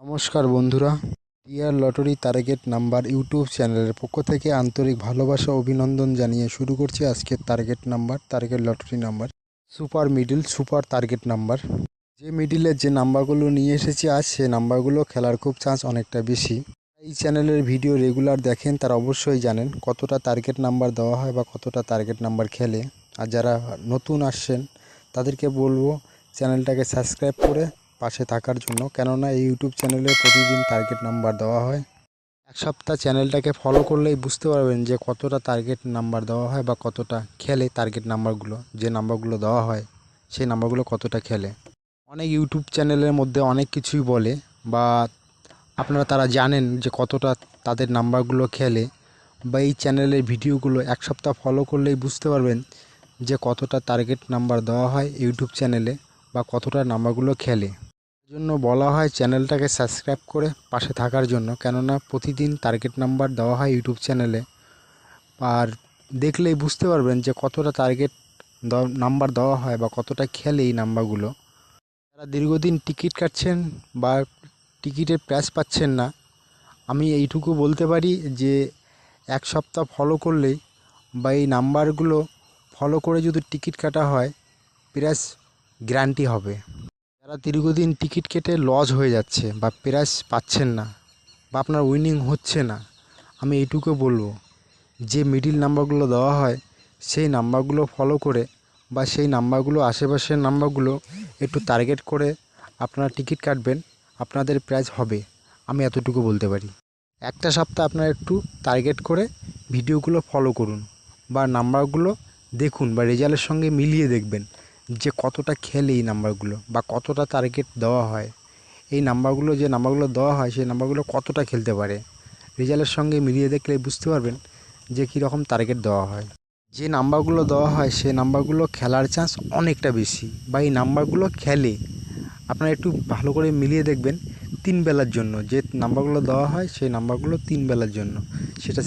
নমস্কার বন্ধুরা, dear lottery target number YouTube চ্যানেলের পক্ষ থেকে আন্তরিক ভালোবাসা ও অভিনন্দন জানিয়ে শুরু করছি আজকের target lottery number super middle super target number. যে মিডিলের যে নাম্বারগুলো নিয়ে এসেছি আজ, সে নাম্বারগুলো খেলার খুব চান্স অনেকটা বেশি। এই চ্যানেলের ভিডিও রেগুলার দেখেন তারা অবশ্যই জানেন কতটা টার্গেট নাম্বার দেওয়া হয় বা কতটা টার্গেট নাম্বার খেলে। আর যারা নতুন আসছেন তাদেরকে বলবো চ্যানেলটাকে সাবস্ক্রাইব করে পাশে থাকার জন্য, কেননা এই ইউটিউব চ্যানেলে প্রতিদিন টার্গেট নাম্বার দেওয়া হয়। এক সপ্তাহ চ্যানেলটাকে ফলো করলেই বুঝতে পারবেন যে কতটা টার্গেট নাম্বার দেওয়া হয় বা কতটা খেলে টার্গেট নাম্বারগুলো, যে নাম্বারগুলো দেওয়া হয় সেই নাম্বারগুলো কতটা খেলে। অনেক ইউটিউব চ্যানেলের মধ্যে অনেক কিছুই বলে বা আপনারা তারা জানেন যে কতটা তাদের নাম্বারগুলো খেলে, বা এই চ্যানেলের ভিডিওগুলো এক সপ্তাহ ফলো করলেই বুঝতে পারবেন যে কতটা টার্গেট নাম্বার দেওয়া হয় ইউটিউব চ্যানেলে বা কতটা নাম্বারগুলো খেলে। জন্য বলা হয় চ্যানেলটাকে সাবস্ক্রাইব করে পাশে থাকার জন্য, কেননা প্রতিদিন টার্গেট নাম্বার দেওয়া হয় ইউটিউব চ্যানেলে। আর দেখলেই বুঝতে পারবেন যে কতটা টার্গেট নাম্বার দেওয়া হয় বা কতটা খেলে এই নাম্বারগুলো। যারা দীর্ঘদিন টিকিট কাটছেন বা টিকিটের প্রাইস পাচ্ছেন না, আমি এইটুকু বলতে পারি যে এক সপ্তাহ ফলো করলেই বা এই নাম্বারগুলো ফলো করে যদি টিকিট কাটা হয়, প্রাইস গ্যারান্টি হবে। যারা দীর্ঘদিন টিকিট কেটে লস হয়ে যাচ্ছে বা প্রাইজ পাচ্ছেন না বা আপনার উইনিং হচ্ছে না, আমি এইটুকু বলবো যে মিডিল নাম্বারগুলো দেওয়া হয় সেই নাম্বারগুলো ফলো করে বা সেই নাম্বারগুলো আশেপাশের নাম্বারগুলো একটু টার্গেট করে আপনারা টিকিট কাটবেন, আপনাদের প্রাইজ হবে। আমি এতটুকু বলতে পারি। একটা সপ্তাহ আপনারা একটু টার্গেট করে ভিডিওগুলো ফলো করুন বা নাম্বারগুলো দেখুন বা রেজাল্টের সঙ্গে মিলিয়ে দেখবেন যে কতটা খেলে এই নাম্বারগুলো বা কতটা টার্গেট দেওয়া হয়। এই নাম্বারগুলো যে নাম্বারগুলো দেওয়া হয় সেই নাম্বারগুলো কতটা খেলতে পারে, রেজাল্টের সঙ্গে মিলিয়ে দেখলে বুঝতে পারবেন যে কীরকম টার্গেট দেওয়া হয়। যে নাম্বারগুলো দেওয়া হয় সেই নাম্বারগুলো খেলার চান্স অনেকটা বেশি বা এই নাম্বারগুলো খেলে। আপনারা একটু ভালো করে মিলিয়ে দেখবেন 3 বেলার জন্য যে নাম্বারগুলো দেওয়া হয় সেই নাম্বারগুলো 3 বেলার জন্য, সেটা